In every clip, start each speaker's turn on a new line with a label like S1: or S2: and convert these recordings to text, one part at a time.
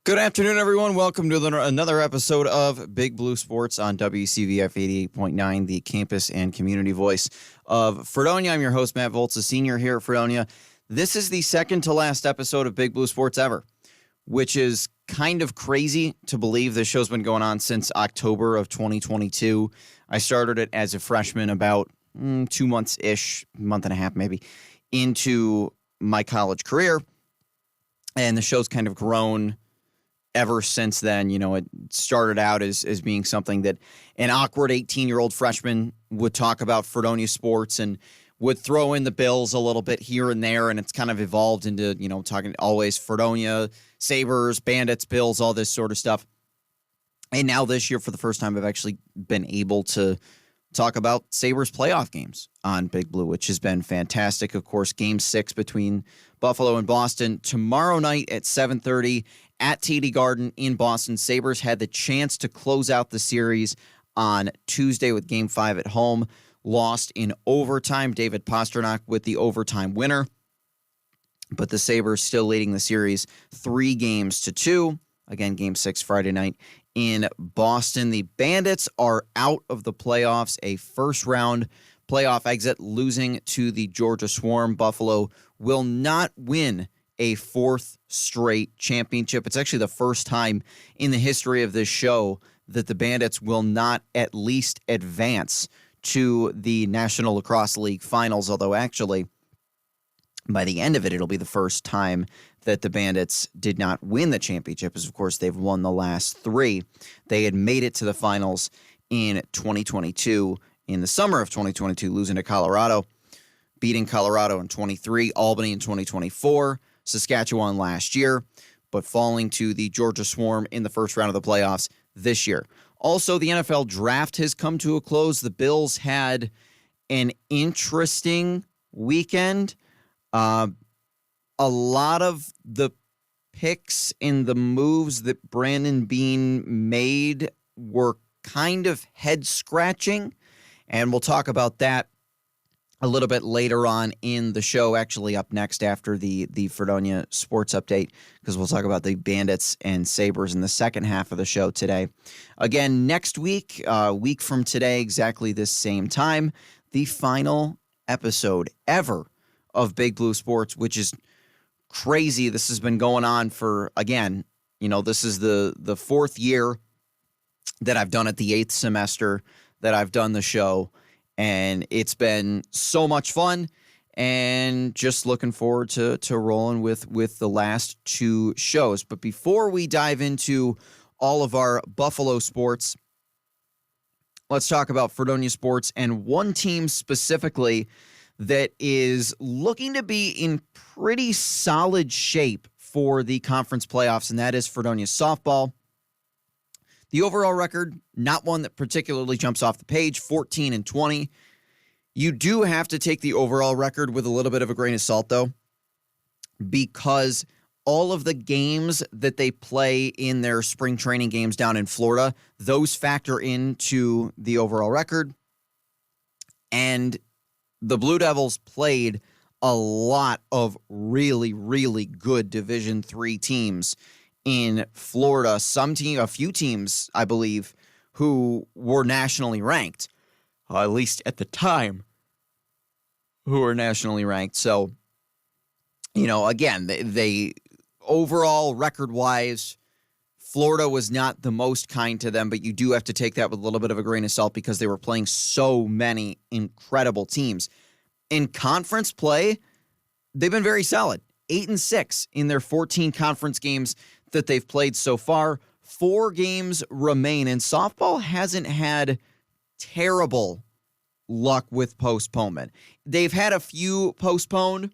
S1: Good afternoon, everyone. Welcome to another episode of Big Blue Sports on WCVF 88.9, the campus and community voice of Fredonia. I'm your host, Matt Volz, a senior here at Fredonia. This is the second to last episode of Big Blue Sports ever, which is kind of crazy to believe. This show's been going on since October of 2022. I started it as a freshman about 2 months-ish, month and a half maybe, into my college career. And the show's kind of grown ever since then. You know, it started out as being something that an awkward 18-year-old freshman would talk about Fredonia sports and would throw in the Bills a little bit here and there, and it's kind of evolved into, you know, talking always Fredonia, Sabres, Bandits, Bills, all this sort of stuff. And now this year, for the first time, I've actually been able to talk about Sabres playoff games on Big Blue, which has been fantastic. Of course, Game 6 between Buffalo and Boston tomorrow night at 7:30 at TD Garden in Boston. Sabres had the chance to close out the series on Tuesday with Game 5 at home. Lost in overtime. David Pastrnak with the overtime winner. But the Sabres still leading the series 3-2. Again, Game 6 Friday night in Boston. The Bandits are out of the playoffs. A first-round playoff exit, losing to the Georgia Swarm. Buffalo will not win a fourth straight championship. It's actually the first time in the history of this show that the Bandits will not at least advance to the National Lacrosse League finals, although actually by the end of it, it'll be the first time that the Bandits did not win the championship, as of course they've won the last 3. They had made it to the finals in 2022, in the summer of 2022, losing to Colorado, beating Colorado in 23, Albany in 2024, Saskatchewan last year, but falling to the Georgia Swarm in the first round of the playoffs this year. Also, the NFL draft has come to a close. The Bills had an interesting weekend. A lot of the picks and the moves that Brandon Beane made were kind of head-scratching, and we'll talk about that a little bit later on in the show, actually up next after the Fredonia Sports Update, because we'll talk about the Bandits and Sabres in the second half of the show today. Again, next week, a week from today, exactly this same time, the final episode ever of Big Blue Sports, which is crazy. This has been going on for, again, you know, this is the fourth year that I've done it, the 8th semester that I've done the show. And it's been so much fun, and just looking forward to rolling with the last 2 shows. But before we dive into all of our Buffalo sports, let's talk about Fredonia sports and one team specifically that is looking to be in pretty solid shape for the conference playoffs, and that is Fredonia softball. The overall record, not one that particularly jumps off the page, 14-20. You do have to take the overall record with a little bit of a grain of salt, though, because all of the games that they play in their spring training games down in Florida, those factor into the overall record. And the Blue Devils played a lot of really, really good Division III teams in Florida. A few teams, I believe, who were nationally ranked, at least at the time, who were nationally ranked. So, you know, again, they overall record-wise, Florida was not the most kind to them, but you do have to take that with a little bit of a grain of salt because they were playing so many incredible teams. In conference play, they've been very solid. 8-6 in their 14 conference games that they've played so far. 4 games remain, and softball hasn't had terrible luck with postponement. They've had a few postponed.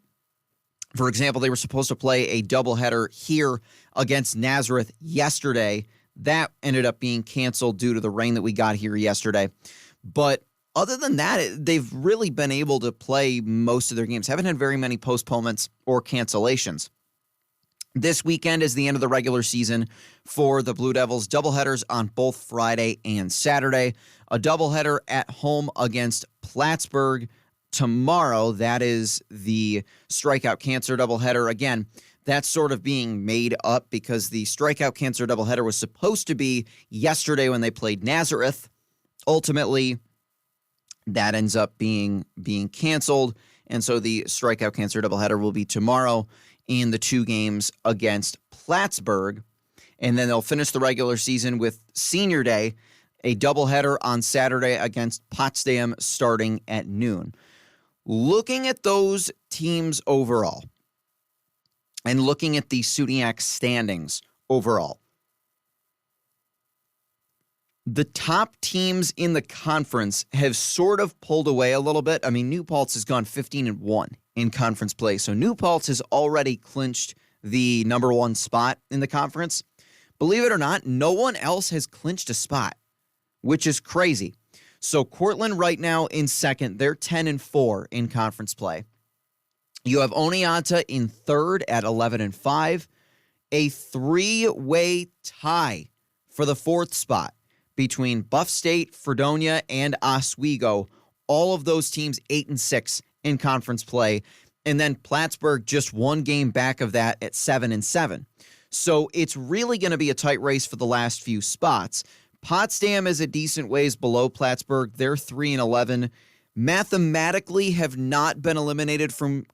S1: For example, they were supposed to play a doubleheader here against Nazareth yesterday. That ended up being canceled due to the rain that we got here yesterday. But other than that, they've really been able to play most of their games. Haven't had very many postponements or cancellations. This weekend is the end of the regular season for the Blue Devils. Doubleheaders on both Friday and Saturday. A doubleheader at home against Plattsburgh tomorrow. That is the strikeout cancer doubleheader. Again, that's sort of being made up because the strikeout cancer doubleheader was supposed to be yesterday when they played Nazareth. Ultimately, that ends up being canceled, and so the strikeout cancer doubleheader will be tomorrow in the 2 games against Plattsburgh, and then they'll finish the regular season with Senior Day, a doubleheader on Saturday against Potsdam starting at noon. Looking at those teams overall, and looking at the SUNYAC standings overall, the top teams in the conference have sort of pulled away a little bit. I mean, New Paltz has gone 15-1 in conference play. So New Paltz has already clinched the number 1 spot in the conference. Believe it or not, no one else has clinched a spot, which is crazy. So Cortland right now in second. They're 10-4 in conference play. You have Oneonta in third at 11-5. A 3-way tie for the 4th spot between Buff State, Fredonia, and Oswego. All of those teams 8-6 in conference play. And then Plattsburgh just 1 game back of that at 7-7. So it's really going to be a tight race for the last few spots. Potsdam is a decent ways below Plattsburgh. They're 3-11. Mathematically have not been eliminated from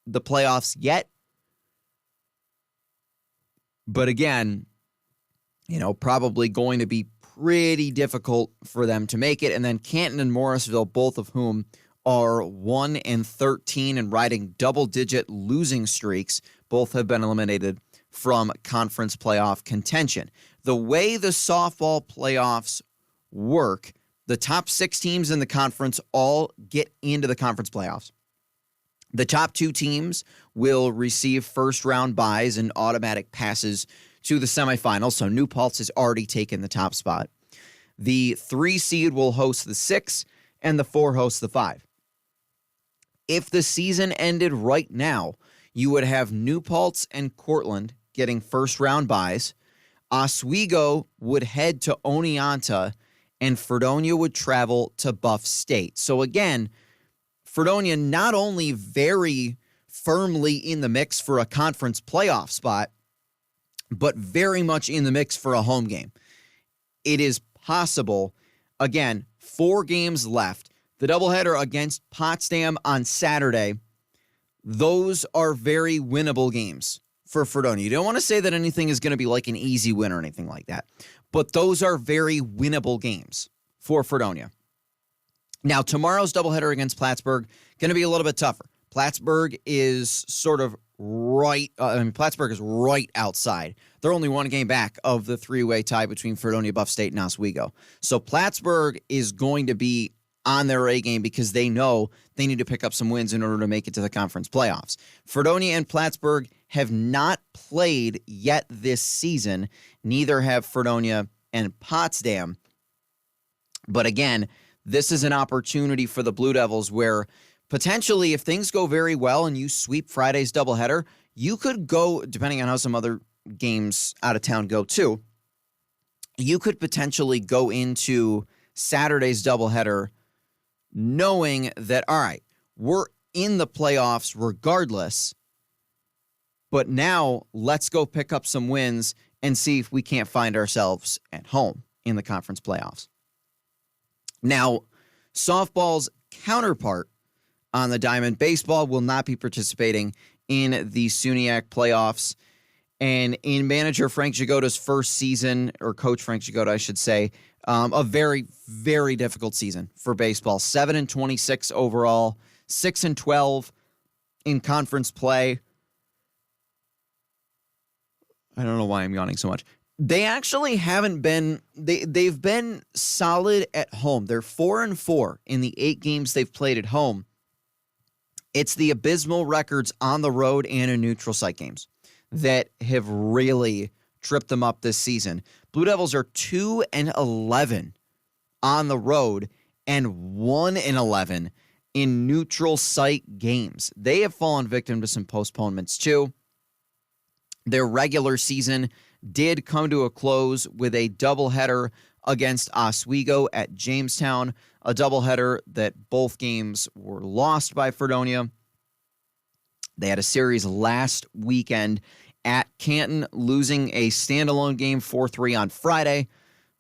S1: the playoffs yet. But again, probably going to be pretty difficult for them to make it. And then Canton and Morrisville, both of whom are 1-13 and riding double-digit losing streaks, both have been eliminated from conference playoff contention. The way the softball playoffs work, the top 6 teams in the conference all get into the conference playoffs. The top 2 teams will receive first-round byes and automatic passes to the semifinals, so New Paltz has already taken the top spot. The 3 seed will host the 6, and the 4 hosts the 5. If the season ended right now, you would have New Paltz and Cortland getting first-round byes. Oswego would head to Oneonta, and Fredonia would travel to Buff State. So again, Fredonia not only very firmly in the mix for a conference playoff spot, but very much in the mix for a home game. It is possible. Again, 4 games left. The doubleheader against Potsdam on Saturday, those are very winnable games for Fredonia. You don't want to say that anything is going to be like an easy win or anything like that, but those are very winnable games for Fredonia. Now, tomorrow's doubleheader against Plattsburgh going to be a little bit tougher. Plattsburgh is sort of Plattsburgh is right outside. They're only 1 game back of the 3-way tie between Fredonia, Buff State, and Oswego. So Plattsburgh is going to be on their A game because they know they need to pick up some wins in order to make it to the conference playoffs. Fredonia and Plattsburgh have not played yet this season. Neither have Fredonia and Potsdam. But again, this is an opportunity for the Blue Devils where potentially if things go very well and you sweep Friday's doubleheader, you could go, depending on how some other games out of town go too, you could potentially go into Saturday's doubleheader knowing that, all right, we're in the playoffs regardless, but now let's go pick up some wins and see if we can't find ourselves at home in the conference playoffs. Now, softball's counterpart on the diamond, baseball, will not be participating in the SUNYAC playoffs. And in manager Frank Jagoda's first season, or coach Frank Jagoda, I should say, a very, very difficult season for baseball. 7-26 overall, 6-12 in conference play. I don't know why I'm yawning so much. They actually haven't been, they've been solid at home. They're 4-4 in the 8 games they've played at home. It's the abysmal records on the road and in neutral site games that have really tripped them up this season. Blue Devils are 2-11 on the road and 1-11 in neutral site games. They have fallen victim to some postponements too. Their regular season did come to a close with a doubleheader against Oswego at Jamestown, a doubleheader that both games were lost by Fredonia. They had a series last weekend at Canton, losing a standalone game 4-3 on Friday.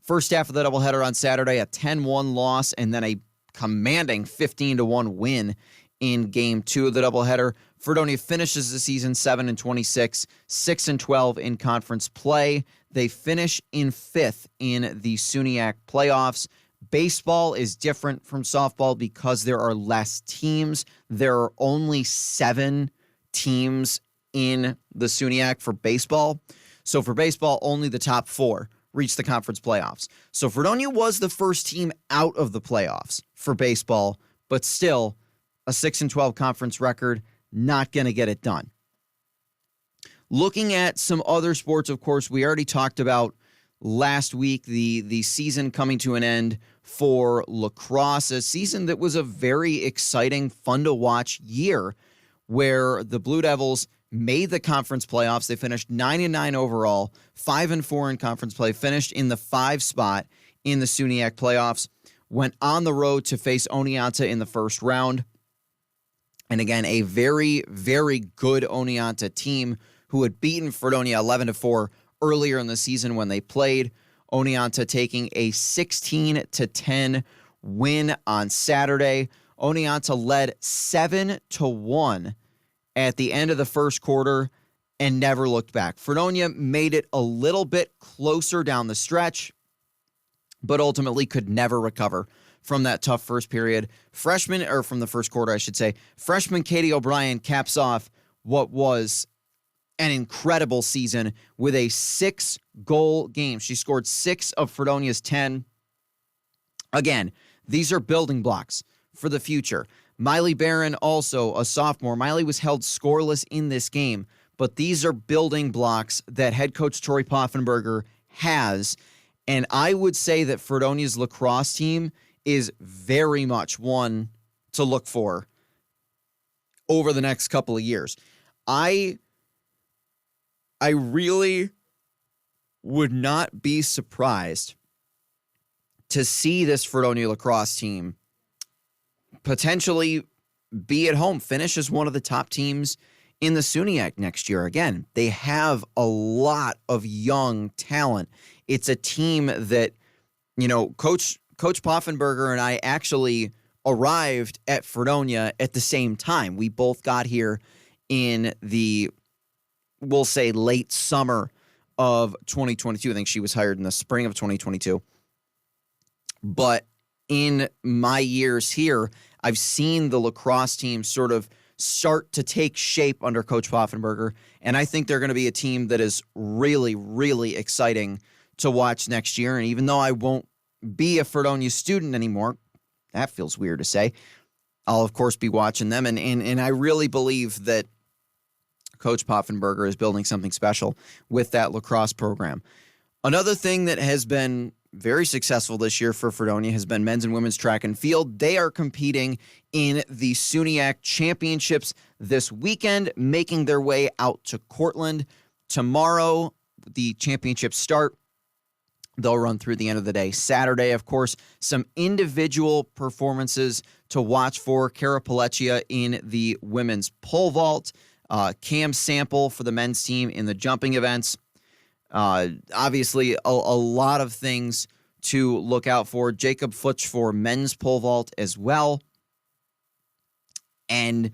S1: First half of the doubleheader on Saturday, a 10-1 loss, and then a commanding 15-1 win in Game 2 of the doubleheader. Fredonia finishes the season 7-26, 6-12 in conference play. They finish in 5th in the SUNYAC playoffs. Baseball is different from softball because there are less teams. There are only 7 teams in the SUNYAC for baseball. So for baseball, only the top 4 reach the conference playoffs. So Fredonia was the first team out of the playoffs for baseball, but still a 6-12 conference record, not going to get it done. Looking at some other sports, of course, we already talked about last week the season coming to an end for lacrosse, a season that was a very exciting, fun to watch year where the Blue Devils made the conference playoffs. They finished 9-9 overall, 5-4 in conference play, finished in the 5 spot in the SUNYAC playoffs, went on the road to face Oneonta in the first round. And again, a very, very good Oneonta team who had beaten Fredonia 11-4 earlier in the season when they played. Oneonta taking a 16-10 win on Saturday. Oneonta led 7-1 at the end of the first quarter and never looked back. Fredonia made it a little bit closer down the stretch, but ultimately could never recover from that tough first period. From the first quarter, I should say. Freshman Katie O'Brien caps off what was an incredible season with a 6-goal game. She scored 6 of Fredonia's 10. Again, these are building blocks for the future. Miley Barron, also a sophomore. Miley was held scoreless in this game, but these are building blocks that head coach Tori Poffenberger has. And I would say that Fredonia's lacrosse team is very much one to look for over the next couple of years. I really would not be surprised to see this Fredonia lacrosse team potentially be at home, finish as one of the top teams in the SUNYAC next year. Again, they have a lot of young talent. It's a team that, Coach Poffenberger and I actually arrived at Fredonia at the same time. We both got here in we'll say late summer of 2022. I think she was hired in the spring of 2022. But in my years here, I've seen the lacrosse team sort of start to take shape under Coach Poffenberger, and I think they're going to be a team that is really, really exciting to watch next year. And even though I won't be a Fredonia student anymore, that feels weird to say, I'll, of course, be watching them, and I really believe that Coach Poffenberger is building something special with that lacrosse program. Another thing that has been very successful this year for Fredonia has been men's and women's track and field. They are competing in the SUNYAC championships this weekend, making their way out to Cortland. Tomorrow, the championships start. They'll run through the end of the day. Saturday, of course, some individual performances to watch for. Cara Pelleccia in the women's pole vault. Cam Sample for the men's team in the jumping events. Obviously, a lot of things to look out for. Jacob Futch for men's pole vault as well. And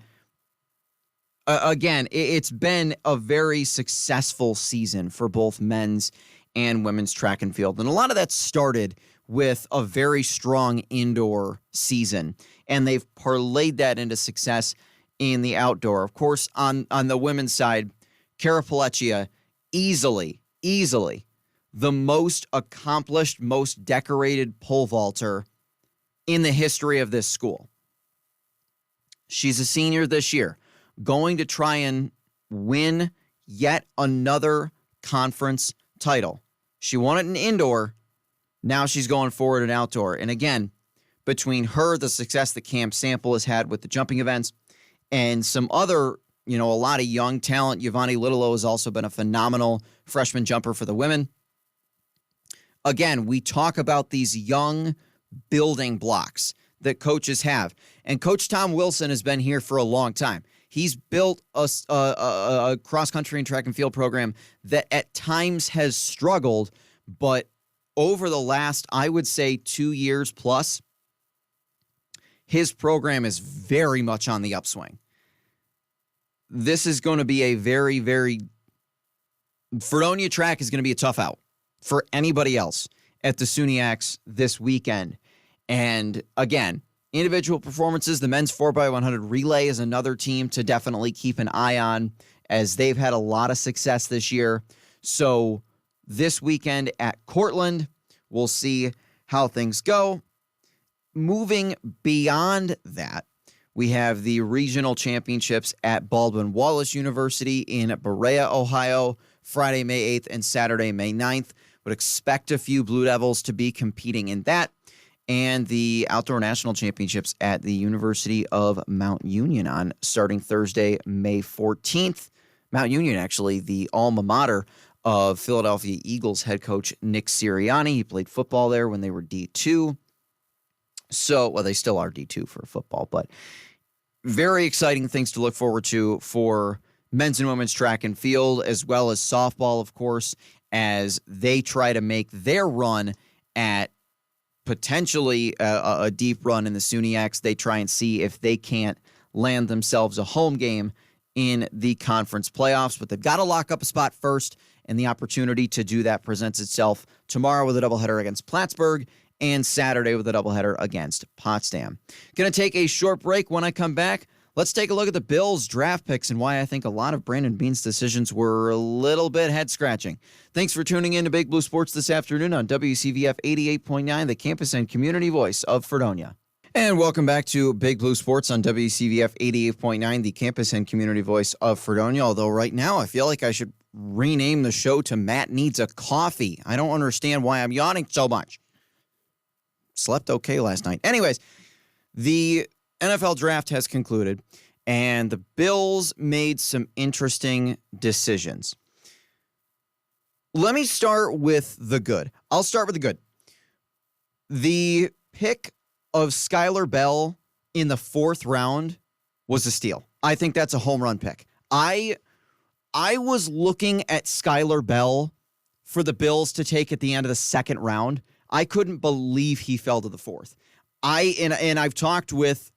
S1: again, it's been a very successful season for both men's and women's track and field. And a lot of that started with a very strong indoor season. And they've parlayed that into success in the outdoor. Of course, on the women's side, Cara Pelleccia, easily the most accomplished, most decorated pole vaulter in the history of this school. She's a senior this year, going to try and win yet another conference title. She won it in indoor. Now she's going forward in outdoor. And again, between her, the success that Cam Sample has had with the jumping events, and some other, a lot of young talent. Yvonne Littlelow has also been a phenomenal freshman jumper for the women. Again, we talk about these young building blocks that coaches have. And Coach Tom Wilson has been here for a long time. He's built a cross-country and track and field program that at times has struggled, but over the last, I would say, 2 years plus, his program is very much on the upswing. This is going to be a very, very... Fredonia track is going to be a tough out for anybody else at the SUNYACs this weekend. And again, individual performances, the men's 4x100 relay is another team to definitely keep an eye on, as they've had a lot of success this year. So this weekend at Cortland, we'll see how things go. Moving beyond that, we have the regional championships at Baldwin-Wallace University in Berea, Ohio, Friday, May 8th and Saturday, May 9th. Would expect a few Blue Devils to be competing in that. And the Outdoor National Championships at the University of Mount Union on starting Thursday, May 14th. Mount Union, actually, the alma mater of Philadelphia Eagles head coach Nick Sirianni. He played football there when they were D2. So, well, they still are D2 for football, but very exciting things to look forward to for men's and women's track and field, as well as softball, of course, as they try to make their run at potentially a deep run in the SUNYACs. They try and see if they can't land themselves a home game in the conference playoffs, but they've got to lock up a spot first, and the opportunity to do that presents itself tomorrow with a doubleheader against Plattsburgh and Saturday with a doubleheader against Potsdam. Going to take a short break. When I come back, let's take a look at the Bills draft picks and why I think a lot of Brandon Beane's decisions were a little bit head-scratching. Thanks for tuning in to Big Blue Sports this afternoon on WCVF 88.9, the campus and community voice of Fredonia. And welcome back to Big Blue Sports on WCVF 88.9, the campus and community voice of Fredonia. Although right now I feel like I should rename the show to Matt Needs a Coffee. I don't understand why I'm yawning so much. Slept okay last night. Anyways, the NFL draft has concluded, and the Bills made some interesting decisions. Let me start with the good. I'll start with the good. The pick of Skylar Bell in the 4th round was a steal. I think that's a home run pick. I was looking at Skylar Bell for the Bills to take at the end of the 2nd round. I couldn't believe he fell to the 4th. I've talked with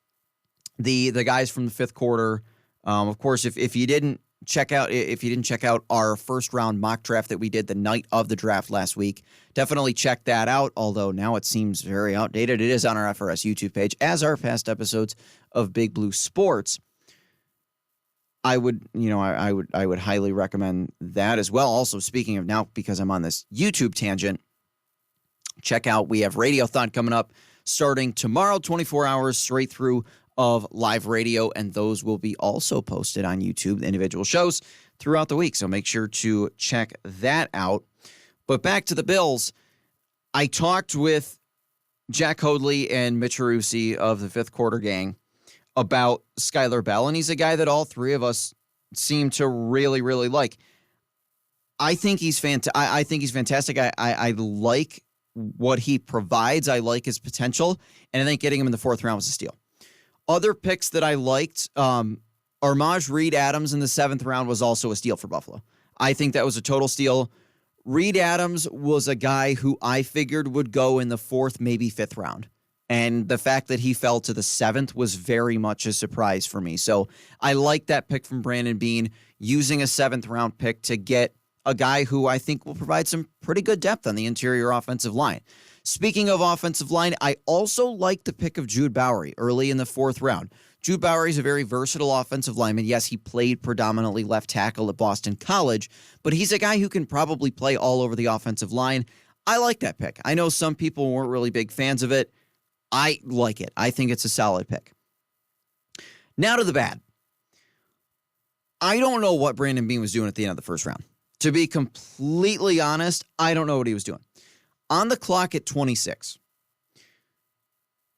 S1: the guys from the 5th quarter. Of course, if you didn't check out our 1st round mock draft that we did the night of the draft last week, definitely check that out. Although now it seems very outdated. It is on our FRS YouTube page, as are past episodes of Big Blue Sports. I would highly recommend that as well. Also, speaking of now, because I'm on this YouTube tangent, check out, we have Radiothon coming up starting tomorrow, 24 hours straight through of live radio, and those will be also posted on YouTube, the individual shows, throughout the week. So make sure to check that out. But back to the Bills, I talked with Jack Hoadley and Mitch Arusi of the 5th Quarter Gang about Skylar Bell, and he's a guy that all three of us seem to really, really like. I think he's fantastic. I like what he provides. I like his potential, and I think getting him in the 4th round was a steal. Other picks that I liked, Armaj Reed Adams in the 7th round was also a steal for Buffalo. I think that was a total steal. Reed Adams was a guy who I figured would go in the 4th, maybe 5th round. And the fact that he fell to the 7th was very much a surprise for me. So I like that pick from Brandon Beane, using a 7th round pick to get a guy who I think will provide some pretty good depth on the interior offensive line. Speaking of offensive line, I also like the pick of Jude Bowery early in the 4th round. Jude Bowery is a very versatile offensive lineman. Yes, he played predominantly left tackle at Boston College, but he's a guy who can probably play all over the offensive line. I like that pick. I know some people weren't really big fans of it. I like it. I think it's a solid pick. Now to the bad. I don't know what Brandon Beane was doing at the end of the 1st round. To be completely honest, I don't know what he was doing. On the clock at 26,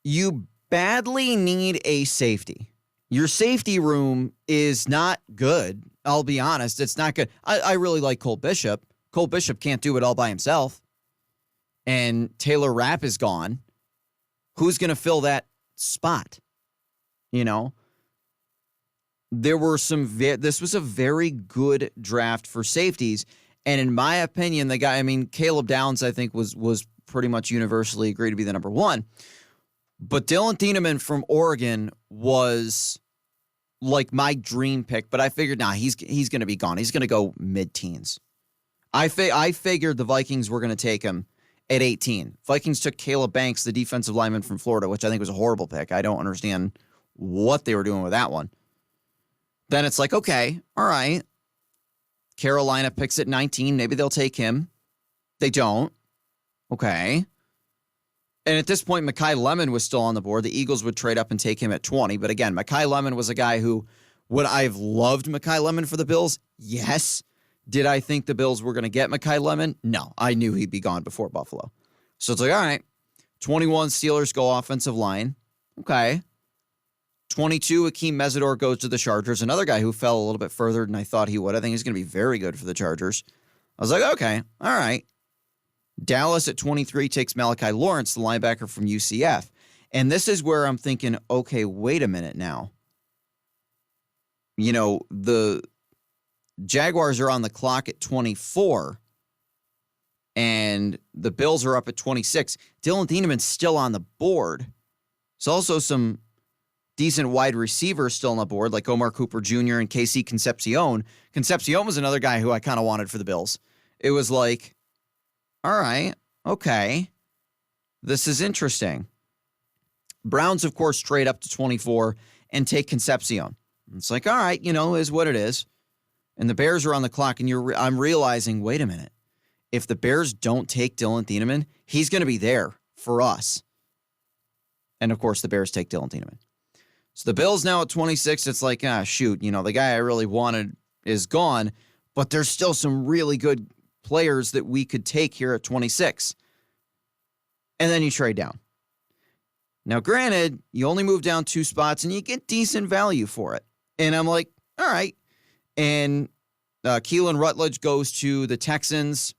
S1: you badly need a safety. Your safety room is not good. I'll be honest. It's not good. I really like Cole Bishop. Cole Bishop can't do it all by himself. And Taylor Rapp is gone. Who's going to fill that spot? You know? there were this was a very good draft for safeties. And in my opinion, Caleb Downs, I think, was pretty much universally agreed to be the number one. But Dylan Thieneman from Oregon was like my dream pick. But I figured, he's going to be gone. He's going to go mid-teens. I figured the Vikings were going to take him at 18. Vikings took Caleb Banks, the defensive lineman from Florida, which I think was a horrible pick. I don't understand what they were doing with that one. Then it's like, okay, all right. Carolina picks at 19. Maybe they'll take him. They don't. Okay. And at this point, Mekhi Lemon was still on the board. The Eagles would trade up and take him at 20. But again, Mekhi Lemon was a guy who, would I have loved Mekhi Lemon for the Bills? Yes. Did I think the Bills were going to get Mekhi Lemon? No. I knew he'd be gone before Buffalo. So it's like, all right, 21 Steelers go offensive line. Okay. 22, Akeem Mesidor goes to the Chargers. Another guy who fell a little bit further than I thought he would. I think he's going to be very good for the Chargers. I was like, okay, all right. Dallas at 23 takes Malachi Lawrence, the linebacker from UCF. And this is where I'm thinking, okay, wait a minute now. The Jaguars are on the clock at 24, and the Bills are up at 26. Dylan Thieneman's still on the board. There's also some decent wide receivers still on the board, like Omar Cooper Jr. and KC Concepcion. Concepcion was another guy who I kind of wanted for the Bills. It was like, all right, okay, this is interesting. Browns, of course, trade up to 24 and take Concepcion. It's like, all right, is what it is. And the Bears are on the clock, and I'm realizing, wait a minute. If the Bears don't take Dylan Thieneman, he's going to be there for us. And, of course, the Bears take Dylan Thieneman. So the Bills now at 26, it's like, shoot, the guy I really wanted is gone, but there's still some really good players that we could take here at 26. And then you trade down. Now, granted, you only move down 2 spots, and you get decent value for it. And I'm like, all right. And Keelan Rutledge goes to the Texans.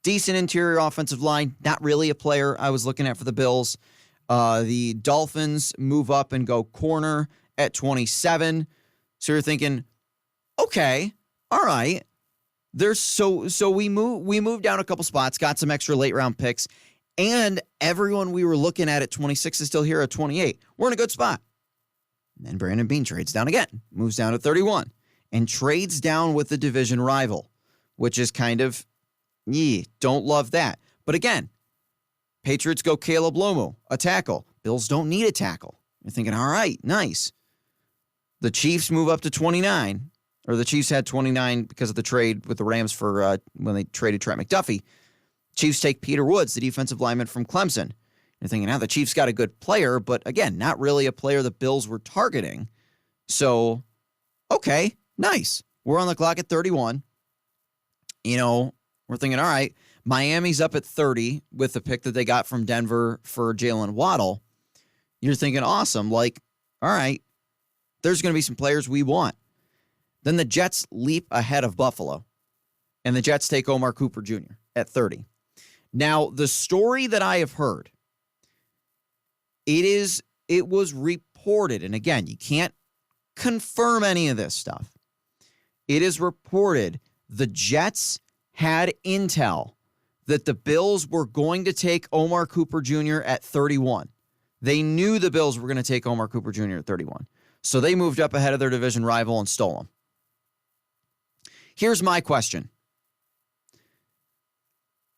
S1: Decent interior offensive line. Not really a player I was looking at for the Bills. The Dolphins move up and go corner at 27. So you're thinking, okay, all right. So we moved down a couple spots, got some extra late round picks, and everyone we were looking at 26 is still here at 28. We're in a good spot. And then Brandon Beane trades down again, moves down to 31, and trades down with the division rival, which is kind of, don't love that. But again, Patriots go Caleb Lomu, a tackle. Bills don't need a tackle. You're thinking, all right, nice. The Chiefs move up to 29, or the Chiefs had 29 because of the trade with the Rams for when they traded Trent McDuffie. Chiefs take Peter Woods, the defensive lineman from Clemson. You're thinking, the Chiefs got a good player, but again, not really a player the Bills were targeting. So, okay, nice. We're on the clock at 31. We're thinking, all right, Miami's up at 30 with the pick that they got from Denver for Jalen Waddle. You're thinking, awesome. Like, all right, there's going to be some players we want. Then the Jets leap ahead of Buffalo, and the Jets take Omar Cooper Jr. at 30. Now, the story that I have heard, it was reported, and again, you can't confirm any of this stuff. It is reported the Jets had intel that the Bills were going to take Omar Cooper Jr. at 31. They knew the Bills were going to take Omar Cooper Jr. at 31. So they moved up ahead of their division rival and stole him. Here's my question.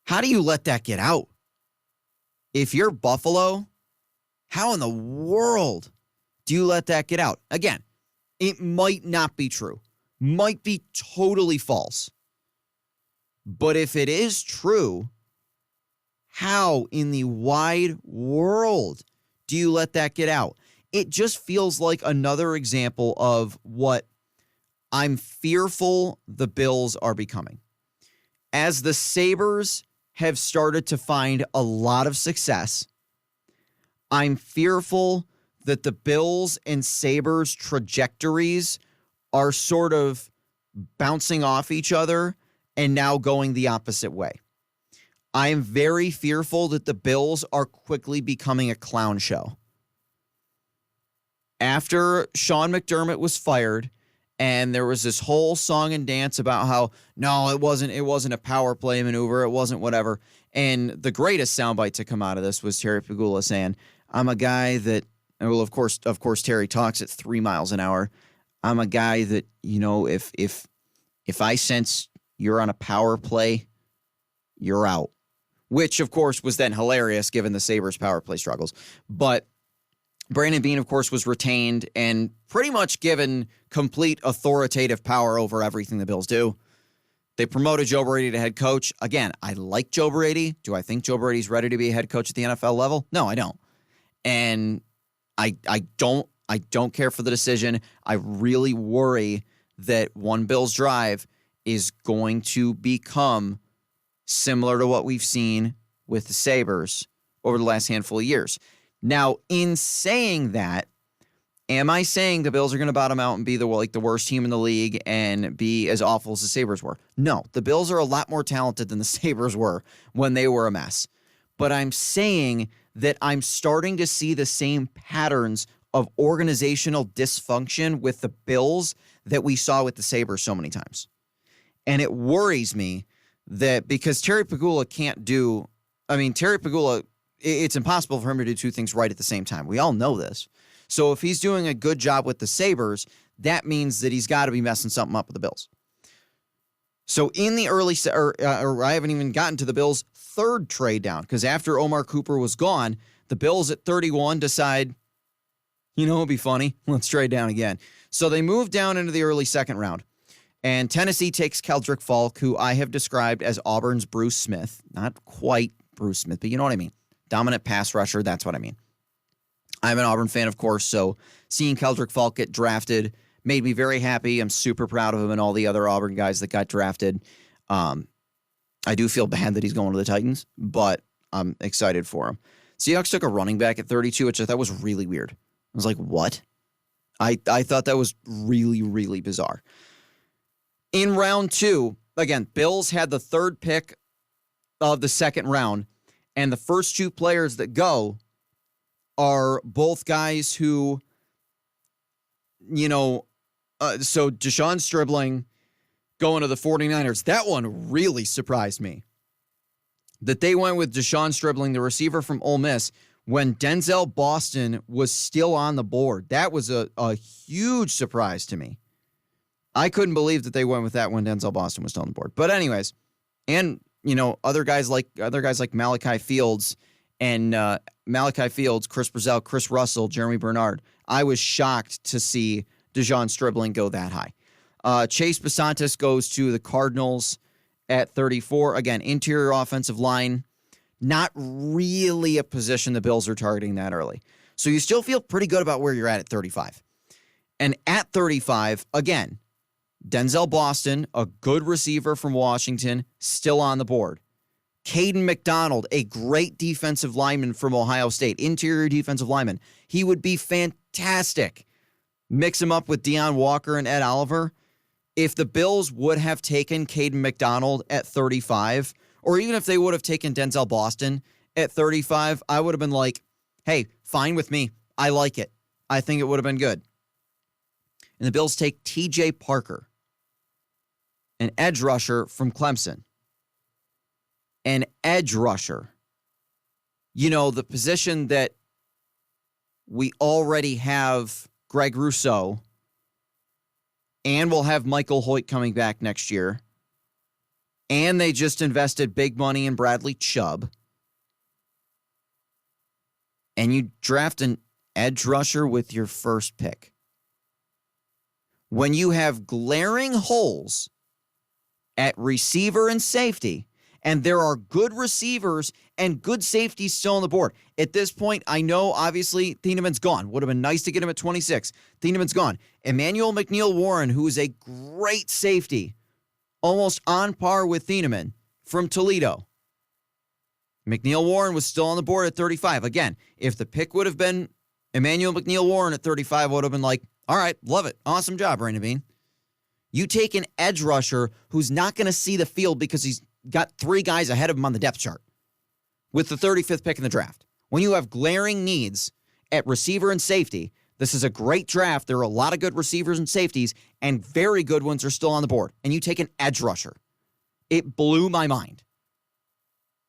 S1: How do you let that get out? If you're Buffalo, how in the world do you let that get out? Again, it might not be true. Might be totally false. But if it is true, how in the wide world do you let that get out? It just feels like another example of what I'm fearful the Bills are becoming. As the Sabres have started to find a lot of success, I'm fearful that the Bills and Sabres trajectories are sort of bouncing off each other and now going the opposite way. I am very fearful that the Bills are quickly becoming a clown show. After Sean McDermott was fired And there was this whole song and dance about how, no, it wasn't a power play maneuver. It wasn't whatever. And the greatest soundbite to come out of this was Terry Pegula saying, I'm a guy that, well, of course, Terry talks at 3 miles an hour. I'm a guy that, if I sense you're on a power play, you're out. Which, of course, was then hilarious given the Sabres power play struggles. But Brandon Beane, of course, was retained and pretty much given complete authoritative power over everything the Bills do. They promoted Joe Brady to head coach. Again, I like Joe Brady. Do I think Joe Brady's ready to be a head coach at the NFL level? No, I don't. And I don't care for the decision. I really worry that one Bills drive is going to become similar to what we've seen with the Sabres over the last handful of years. Now, in saying that, am I saying the Bills are going to bottom out and be the worst team in the league and be as awful as the Sabres were? No, the Bills are a lot more talented than the Sabres were when they were a mess. But I'm saying that I'm starting to see the same patterns of organizational dysfunction with the Bills that we saw with the Sabres so many times. And it worries me that because Terry Pegula Terry Pegula, it's impossible for him to do two things right at the same time. We all know this. So if he's doing a good job with the Sabres, that means that he's got to be messing something up with the Bills. So in the early, I haven't even gotten to the Bills' third trade down, because after Omar Cooper was gone, the Bills at 31 decide, it'd be funny. Let's trade down again. So they move down into the early second round. And Tennessee takes Keldrick Falk, who I have described as Auburn's Bruce Smith. Not quite Bruce Smith, but you know what I mean. Dominant pass rusher, that's what I mean. I'm an Auburn fan, of course, so seeing Keldrick Falk get drafted made me very happy. I'm super proud of him and all the other Auburn guys that got drafted. I do feel bad that he's going to the Titans, but I'm excited for him. Seahawks took a running back at 32, which I thought was really weird. I was like, what? I thought that was really, really bizarre. In round 2, again, Bills had the third pick of the second round, and the first 2 players that go are both guys who, so Deshaun Stribling going to the 49ers. That one really surprised me. That they went with Deshaun Stribling, the receiver from Ole Miss, when Denzel Boston was still on the board. That was a huge surprise to me. I couldn't believe that they went with that when Denzel Boston was still on the board. But anyways, and other guys like Malachi Fields and Chris Brazell, Chris Russell, Jeremy Bernard. I was shocked to see Deshaun Stribling go that high. Chase Basantis goes to the Cardinals at 34. Again, interior offensive line. Not really a position the Bills are targeting that early. So you still feel pretty good about where you're at 35. And at 35, again, Denzel Boston, a good receiver from Washington, still on the board. Caden McDonald, a great defensive lineman from Ohio State, interior defensive lineman. He would be fantastic. Mix him up with Deion Walker and Ed Oliver. If the Bills would have taken Caden McDonald at 35, or even if they would have taken Denzel Boston at 35, I would have been like, hey, fine with me. I like it. I think it would have been good. And the Bills take T.J. Parker, an edge rusher from Clemson. An edge rusher. The position that we already have Greg Rousseau, and we'll have Michael Hoyt coming back next year. And they just invested big money in Bradley Chubb. And you draft an edge rusher with your first pick. When you have glaring holes at receiver and safety, and there are good receivers and good safeties still on the board. At this point, I know, obviously, Thienemann's gone. Would have been nice to get him at 26. Thienemann's gone. Emmanuel McNeil-Warren, who is a great safety, almost on par with Thienemann from Toledo. McNeil-Warren was still on the board at 35. Again, if the pick would have been Emmanuel McNeil-Warren at 35, I would have been like, all right, love it. Awesome job, Brandon Beane. You take an edge rusher who's not going to see the field because he's got 3 guys ahead of him on the depth chart with the 35th pick in the draft. When you have glaring needs at receiver and safety, This is a great draft. There are a lot of good receivers and safeties, and very good ones are still on the board. And you take an edge rusher. It blew my mind.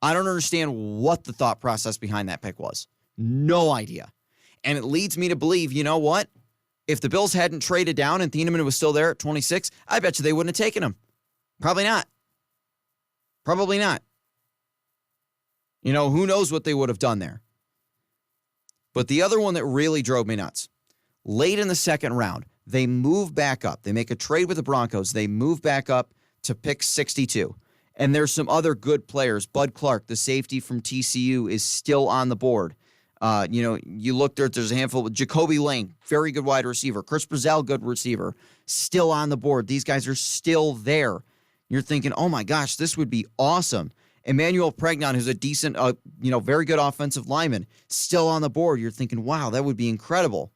S1: I don't understand what the thought process behind that pick was. No idea. And it leads me to believe, you know what? If the Bills hadn't traded down and Thieneman was still there at 26, I bet you they wouldn't have taken him. Probably not. Probably not. You know, who knows what they would have done there. But the other one that really drove me nuts, late in the second round, they move back up. They make a trade with the Broncos. They move back up to pick 62. And there's some other good players. Bud Clark, the safety from TCU, is still on the board. You look there, there's a handful. Jacoby Lane, very good wide receiver. Chris Brazell, good receiver, still on the board. These guys are still there. You're thinking, oh my gosh, this would be awesome. Emmanuel Pregnon, who's a decent, very good offensive lineman, still on the board. You're thinking, wow, that would be incredible.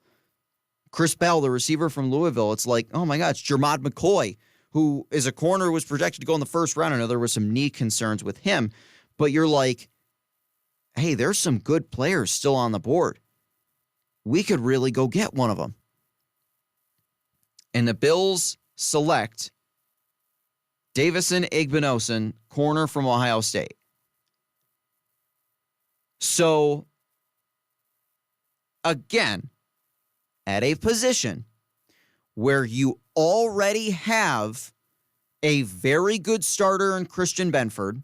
S1: Chris Bell, the receiver from Louisville, it's like, oh my gosh, Jermod McCoy, who is a corner who was projected to go in the first round. I know there were some knee concerns with him, but you're like, hey, there's some good players still on the board. We could really go get one of them. And the Bills select Davison Igbinosun, corner from Ohio State. So, again, at a position where you already have a very good starter in Christian Benford,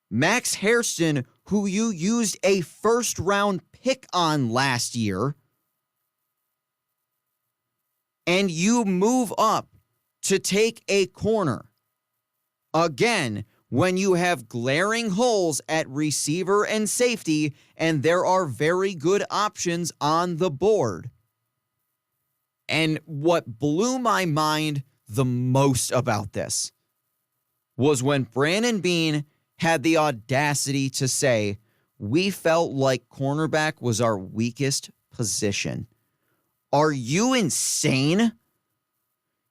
S1: Max Hairston, who you used a first-round pick on last year, and you move up to take a corner. Again, when you have glaring holes at receiver and safety, and there are very good options on the board. And what blew my mind the most about this was when Brandon Beane had the audacity to say, we felt like cornerback was our weakest position. Are you insane?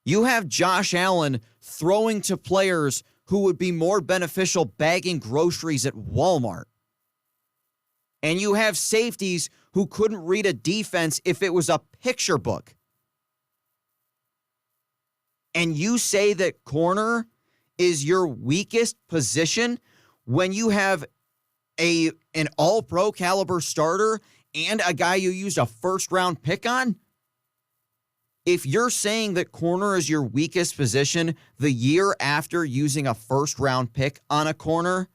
S1: You have Josh Allen throwing to players who would be more beneficial bagging groceries at Walmart. And you have safeties who couldn't read a defense if it was a picture book. And you say that corner is your weakest position when you have an all-pro caliber starter and a guy you used a first-round pick on? If you're saying that corner is your weakest position the year after using a first-round pick on a corner,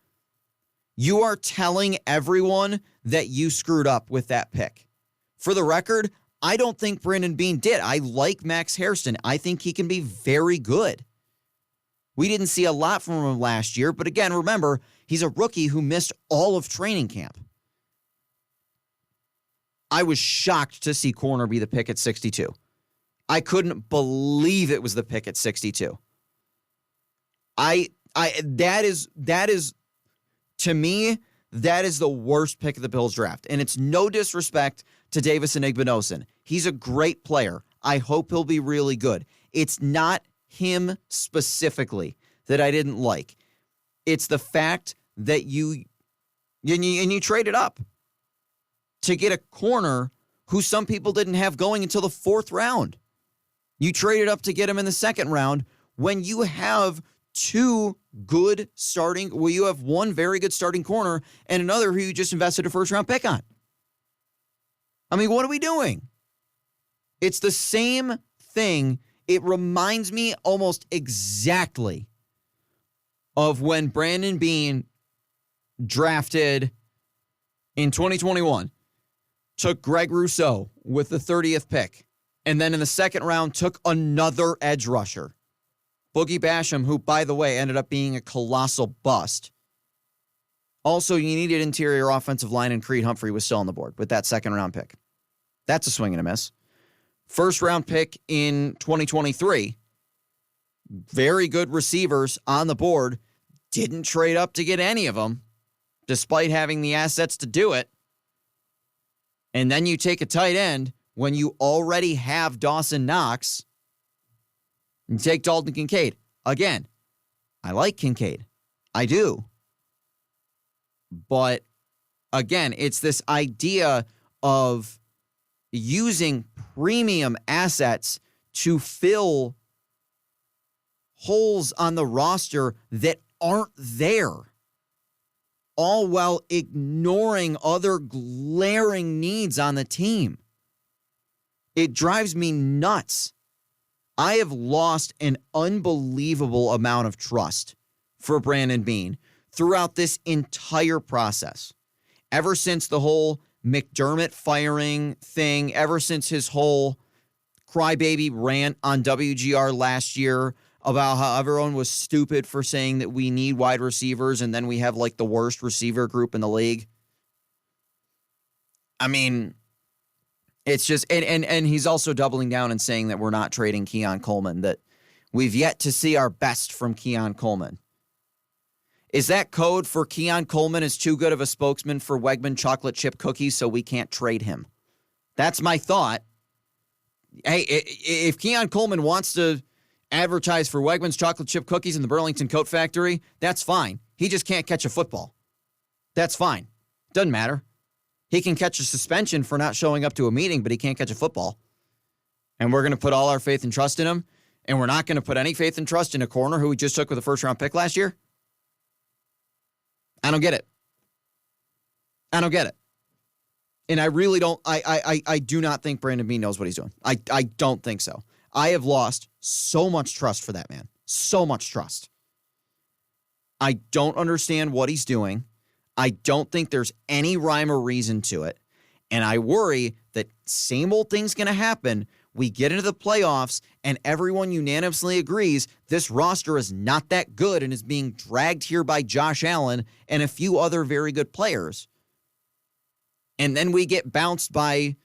S1: you are telling everyone that you screwed up with that pick. For the record, I don't think Brandon Beane did. I like Max Hairston. I think he can be very good. We didn't see a lot from him last year, but again, remember, he's a rookie who missed all of training camp. I was shocked to see corner be the pick at 62. I couldn't believe it was the pick at 62. That is to me, that is the worst pick of the Bills draft. And it's no disrespect to Davison Igbinosun. He's a great player. I hope he'll be really good. It's not him specifically that I didn't like. It's the fact that you traded up to get a corner who some people didn't have going until the fourth round. You traded up to get him in the second round when you have you have one very good starting corner and another who you just invested a first-round pick on. I mean, what are we doing? It's the same thing. It reminds me almost exactly of when Brandon Beane drafted in 2021, took Greg Rousseau with the 30th pick, and then in the second round took another edge rusher, Boogie Basham, who, by the way, ended up being a colossal bust. Also, you needed interior offensive line, and Creed Humphrey was still on the board with that second-round pick. That's a swing and a miss. First-round pick in 2023, very good receivers on the board, didn't trade up to get any of them, despite having the assets to do it. And then you take a tight end when you already have Dawson Knox and take Dalton Kincaid. Again, I like Kincaid. I do. But again, it's this idea of, using premium assets to fill holes on the roster that aren't there, all while ignoring other glaring needs on the team. It drives me nuts. I have lost an unbelievable amount of trust for Brandon Beane throughout this entire process. Ever since the whole McDermott firing thing, ever since his whole crybaby rant on WGR last year about how everyone was stupid for saying that we need wide receivers and then we have like the worst receiver group in the league. I mean, it's just, and he's also doubling down and saying that we're not trading Keon Coleman, that we've yet to see our best from Keon Coleman. Is that code for Keon Coleman is too good of a spokesman for Wegman chocolate chip cookies, so we can't trade him? That's my thought. Hey, if Keon Coleman wants to advertise for Wegman's chocolate chip cookies in the Burlington Coat Factory, that's fine. He just can't catch a football. That's fine. Doesn't matter. He can catch a suspension for not showing up to a meeting, but he can't catch a football. And we're going to put all our faith and trust in him, and we're not going to put any faith and trust in a corner who we just took with a first-round pick last year? I don't get it. I don't get it. And I really don't, I do not think Brandon Beane knows what he's doing. I don't think so. I have lost so much trust for that man. So much trust. I don't understand what he's doing. I don't think there's any rhyme or reason to it. And I worry that same old thing's going to happen. We get into the playoffs and everyone unanimously agrees this roster is not that good and is being dragged here by Josh Allen and a few other very good players. And then we get bounced by,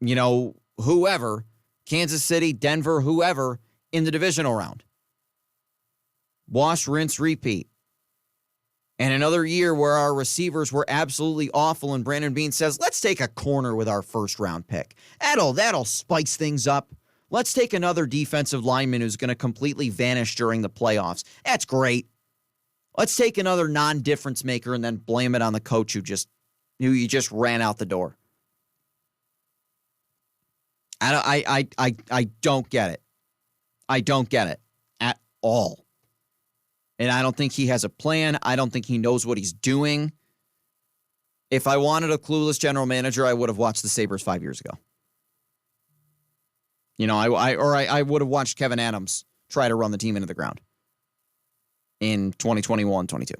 S1: whoever, Kansas City, Denver, whoever, in the divisional round. Wash, rinse, repeat. And another year where our receivers were absolutely awful and Brandon Beane says, let's take a corner with our first-round pick. That'll spice things up. Let's take another defensive lineman who's going to completely vanish during the playoffs. That's great. Let's take another non-difference maker and then blame it on the coach who you just ran out the door. I don't get it. I don't get it at all. And I don't think he has a plan. I don't think he knows what he's doing. If I wanted a clueless general manager, I would have watched the Sabres 5 years ago. I would have watched Kevin Adams try to run the team into the ground in 2021-22.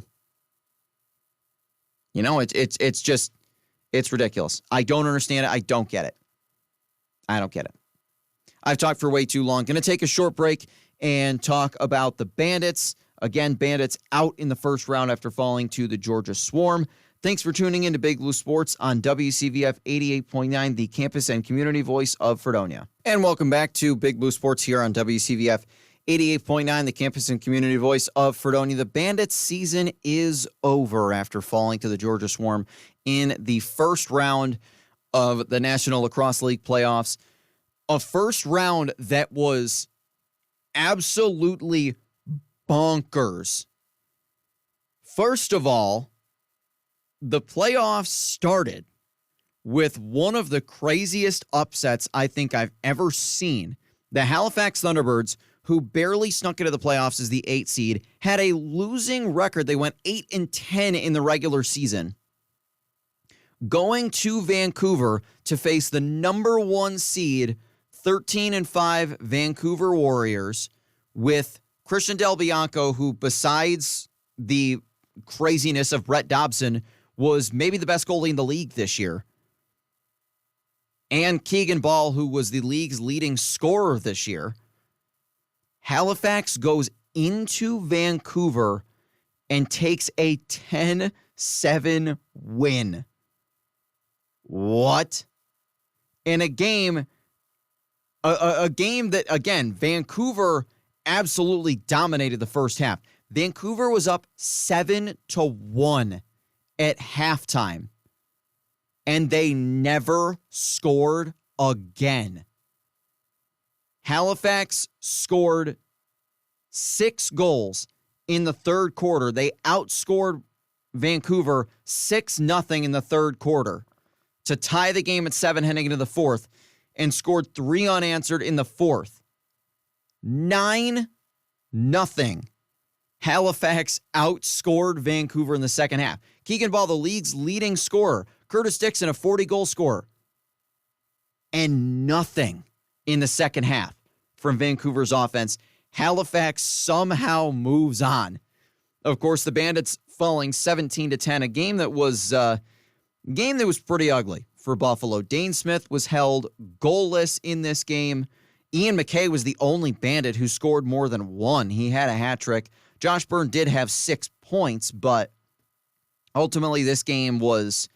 S1: It's ridiculous. I don't understand it. I don't get it. I don't get it. I've talked for way too long. Going to take a short break and talk about the Bandits. Again, Bandits out in the first round after falling to the Georgia Swarm. Thanks for tuning in to Big Blue Sports on WCVF 88.9, the campus and community voice of Fredonia. And welcome back to Big Blue Sports here on WCVF 88.9, the campus and community voice of Fredonia. The Bandits season is over after falling to the Georgia Swarm in the first round of the National Lacrosse League playoffs. A first round that was absolutely bonkers. First of all, the playoffs started with one of the craziest upsets I think I've ever seen. The Halifax Thunderbirds, who barely snuck into the playoffs as the 8th seed, had a losing record. They went 8-10 in the regular season, going to Vancouver to face the number 1 seed, 13-5 Vancouver Warriors, with Christian Del Bianco, who besides the craziness of Brett Dobson, was maybe the best goalie in the league this year. And Keegan Ball, who was the league's leading scorer this year. Halifax goes into Vancouver and takes a 10-7 win. What? In a game that, again, Vancouver absolutely dominated the first half. Vancouver was up 7-1 at halftime, and they never scored again. Halifax scored 6 goals in the third quarter. They outscored Vancouver 6-0 in the third quarter to tie the game at 7 heading into the fourth and scored 3 unanswered in the fourth. 9-0. Halifax outscored Vancouver in the second half. Keegan Ball, the league's leading scorer. Curtis Dixon, a 40-goal scorer. And nothing in the second half from Vancouver's offense. Halifax somehow moves on. Of course, the Bandits falling 17-10, a game that was pretty ugly for Buffalo. Dane Smith was held goalless in this game. Ian McKay was the only Bandit who scored more than one. He had a hat trick. Josh Byrne did have 6 points, but ultimately this game was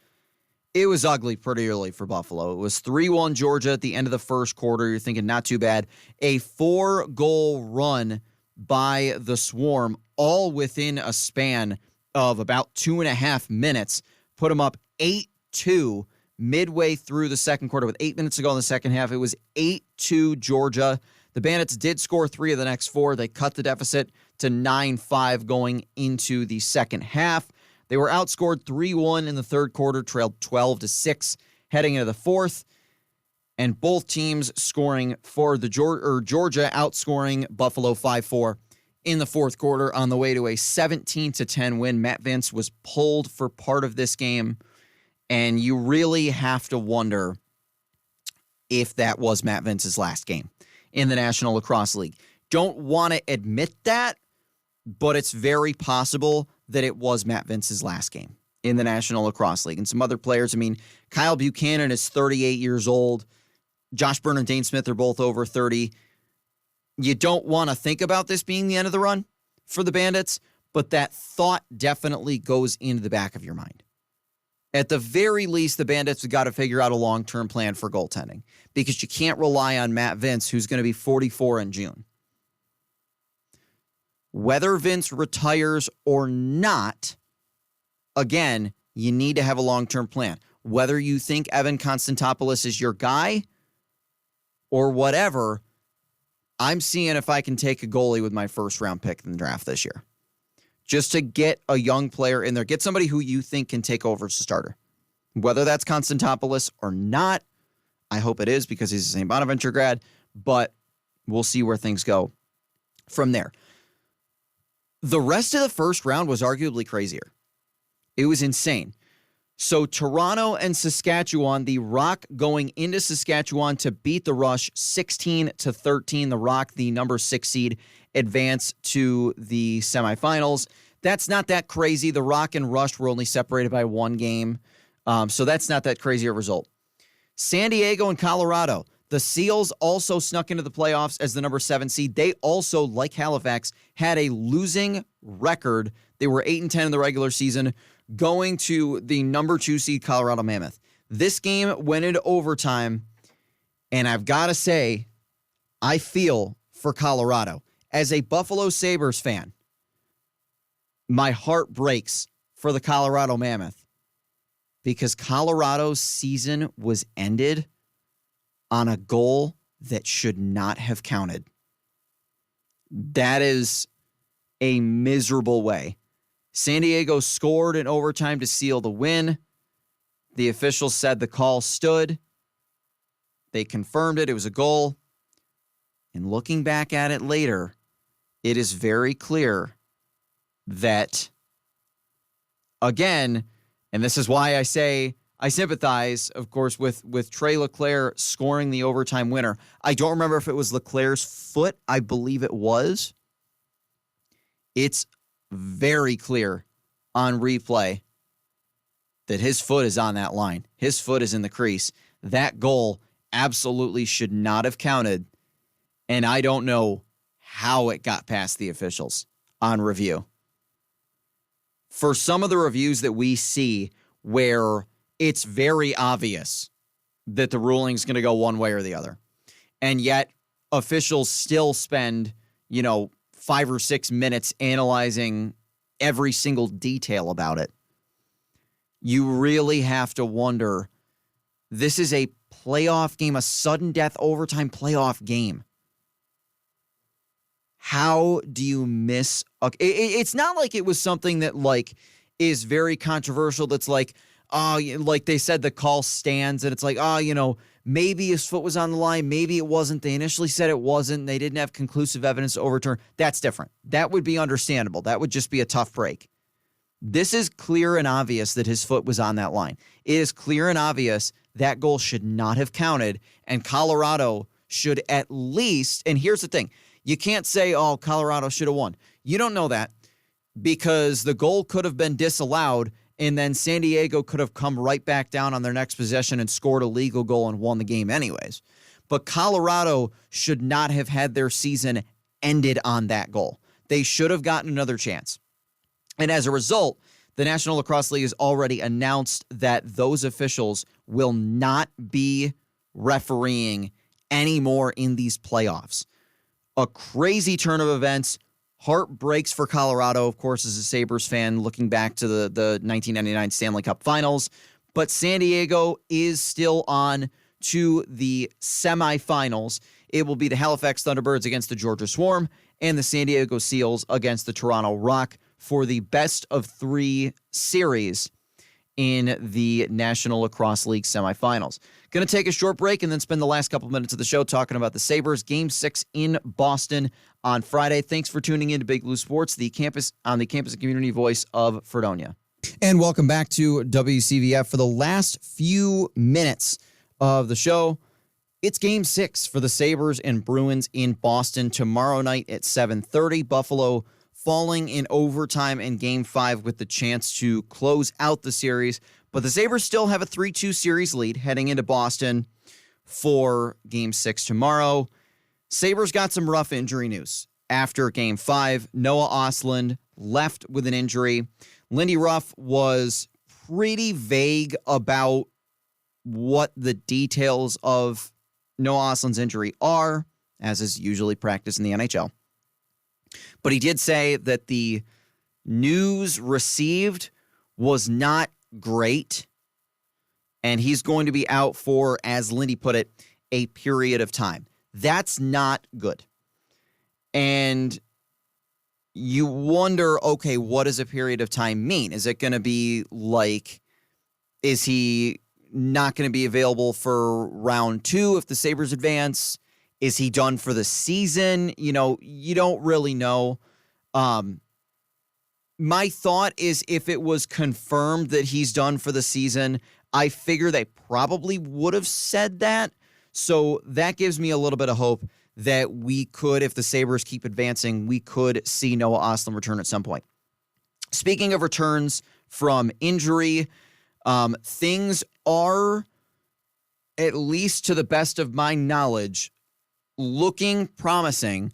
S1: ugly pretty early for Buffalo. It was 3-1 Georgia at the end of the first quarter. You're thinking not too bad. A 4-goal run by the Swarm, all within a span of about 2.5 minutes, put them up 8-2 midway through the second quarter. With 8 minutes to go in the second half, it was 8-2 Georgia. The Bandits did score 3 of the next 4. They cut the deficit to 9-5 going into the second half. They were outscored 3-1 in the third quarter, trailed 12-6 heading into the fourth, and both teams scoring for the Georgia outscoring Buffalo 5-4 in the fourth quarter on the way to a 17-10 win. Matt Vince was pulled for part of this game, and you really have to wonder if that was Matt Vince's last game in the National Lacrosse League. Don't want to admit that, but it's very possible that it was Matt Vince's last game in the National Lacrosse League. And some other players, Kyle Buchanan is 38 years old. Josh Byrne and Dane Smith are both over 30. You don't want to think about this being the end of the run for the Bandits, but that thought definitely goes into the back of your mind. At the very least, the Bandits have got to figure out a long-term plan for goaltending because you can't rely on Matt Vince, who's going to be 44 in June. Whether Vince retires or not, again, you need to have a long-term plan. Whether you think Evan Konstantopoulos is your guy or whatever, I'm seeing if I can take a goalie with my first-round pick in the draft this year. Just to get a young player in there. Get somebody who you think can take over as a starter. Whether that's Konstantopoulos or not, I hope it is because he's a St. Bonaventure grad, but we'll see where things go from there. The rest of the first round was arguably crazier. It was insane. So Toronto and Saskatchewan, the Rock going into Saskatchewan to beat the Rush 16-13. The Rock, the number 6 seed, advance to the semifinals. That's not that crazy. The Rock and Rush were only separated by 1 game. So that's not that crazy a result. San Diego and Colorado. The Seals also snuck into the playoffs as the number 7 seed. They also, like Halifax, had a losing record. They were 8-10 in the regular season, going to the number 2 seed Colorado Mammoth. This game went into overtime, and I've got to say, I feel for Colorado. As a Buffalo Sabres fan, my heart breaks for the Colorado Mammoth because Colorado's season was ended on a goal that should not have counted. That is a miserable way. San Diego scored in overtime to seal the win. The officials said the call stood. They confirmed it. It was a goal. And looking back at it later, it is very clear that, again, and this is why I say I sympathize, of course, with Trey Leclerc scoring the overtime winner. I don't remember if it was Leclerc's foot. I believe it was. It's very clear on replay that his foot is on that line. His foot is in the crease. That goal absolutely should not have counted, and I don't know how it got past the officials on review. For some of the reviews that we see where it's very obvious that the ruling is going to go one way or the other, and yet officials still spend, 5 or 6 minutes analyzing every single detail about it. You really have to wonder, this is a playoff game, a sudden death overtime playoff game. How do you miss? It's not like it was something that is very controversial. That's like, like they said, the call stands, and it's like, maybe his foot was on the line, maybe it wasn't. They initially said it wasn't. They didn't have conclusive evidence to overturn. That's different. That would be understandable. That would just be a tough break. This is clear and obvious that his foot was on that line. It is clear and obvious that goal should not have counted, and Colorado should at least, and here's the thing, you can't say, Colorado should have won. You don't know that because the goal could have been disallowed, and then San Diego could have come right back down on their next possession and scored a legal goal and won the game anyways. But Colorado should not have had their season ended on that goal. They should have gotten another chance. And as a result, the National Lacrosse League has already announced that those officials will not be refereeing anymore in these playoffs. A crazy turn of events. Heart breaks for Colorado, of course, as a Sabres fan, looking back to the 1999 Stanley Cup Finals. But San Diego is still on to the semifinals. It will be the Halifax Thunderbirds against the Georgia Swarm and the San Diego Seals against the Toronto Rock for the best of three series in the National Lacrosse League semifinals. Going to take a short break and then spend the last couple minutes of the show talking about the Sabres. Game 6 in Boston on Friday. Thanks for tuning in to Big Blue Sports, the campus and community voice of Fredonia. And welcome back to WCVF for the last few minutes of the show. It's Game 6 for the Sabres and Bruins in Boston tomorrow night at 7:30. Buffalo falling in overtime in Game 5 with the chance to close out the series. But the Sabres still have a 3-2 series lead heading into Boston for Game 6 tomorrow. Sabres got some rough injury news after Game 5. Noah Ostlund left with an injury. Lindy Ruff was pretty vague about what the details of Noah Ostlund's injury are, as is usually practiced in the NHL. But he did say that the news received was not great, and he's going to be out for, as Lindy put it, a period of time. That's not good. And you wonder, okay, what does a period of time mean? Is it going to be like, is he not going to be available for round 2 if the Sabres advance? Is he done for the season? You don't really know. My thought is if it was confirmed that he's done for the season, I figure they probably would have said that. So that gives me a little bit of hope that we could, if the Sabres keep advancing, we could see Noah Ostlund return at some point. Speaking of returns from injury, things are, at least to the best of my knowledge, looking promising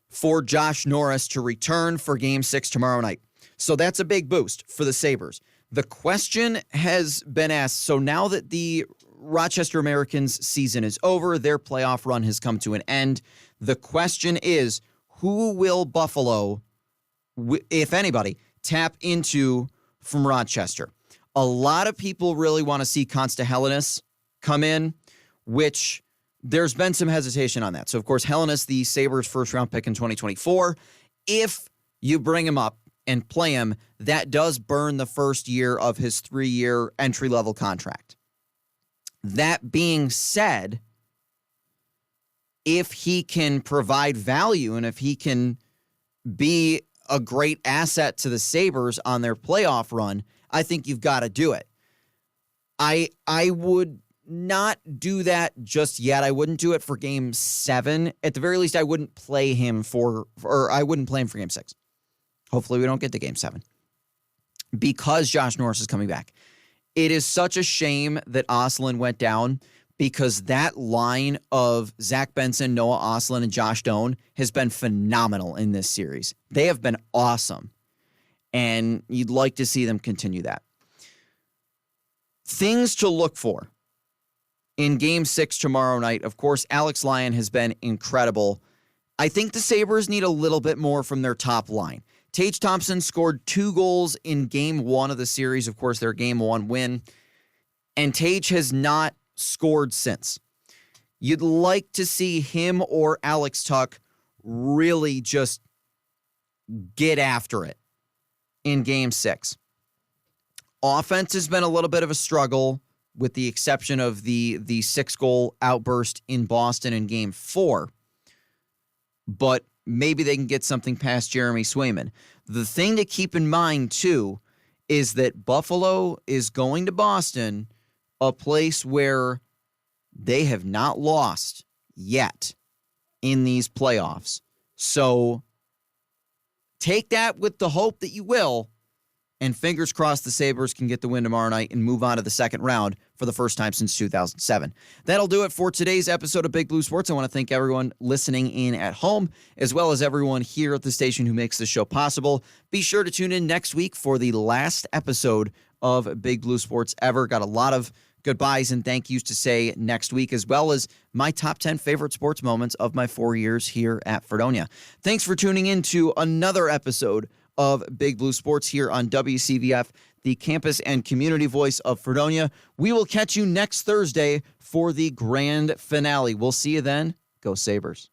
S1: for Josh Norris to return for Game 6 tomorrow night. So that's a big boost for the Sabres. The question has been asked, so now that the Rochester Americans season is over, their playoff run has come to an end, the question is, who will Buffalo, if anybody, tap into from Rochester? A lot of people really want to see Consta Hellenis come in, which there's been some hesitation on that. So, of course, Hellenis, the Sabres' first-round pick in 2024, if you bring him up and play him, that does burn the first year of his 3-year entry-level contract. That being said, if he can provide value and if he can be a great asset to the Sabres on their playoff run, I think you've got to do it. I would not do that just yet. I wouldn't do it for Game 7. At the very least, I wouldn't play him for Game 6. Hopefully we don't get to Game 7 because Josh Norris is coming back. It is such a shame that Ostlund went down because that line of Zach Benson, Noah Ostlund, and Josh Doan has been phenomenal in this series. They have been awesome, and you'd like to see them continue that. Things to look for in Game 6 tomorrow night. Of course, Alex Lyon has been incredible. I think the Sabres need a little bit more from their top line. Tage Thompson scored 2 goals in Game 1 of the series, of course, their Game 1 win, and Tage has not scored since. You'd like to see him or Alex Tuck really just get after it in Game 6. Offense has been a little bit of a struggle, with the exception of the 6-goal outburst in Boston in Game 4. But maybe they can get something past Jeremy Swayman. The thing to keep in mind, too, is that Buffalo is going to Boston, a place where they have not lost yet in these playoffs. So take that with the hope that you will, and fingers crossed the Sabres can get the win tomorrow night and move on to the second round for the first time since 2007. That'll do it for today's episode of Big Blue Sports. I want to thank everyone listening in at home, as well as everyone here at the station who makes the show possible. Be sure to tune in next week for the last episode of Big Blue Sports ever. Got a lot of goodbyes and thank yous to say next week, as well as my top 10 favorite sports moments of my 4 years here at Fredonia. Thanks for tuning in to another episode of Big Blue Sports here on WCVF, the campus and community voice of Fredonia. We will catch you next Thursday for the grand finale. We'll see you then. Go Sabres.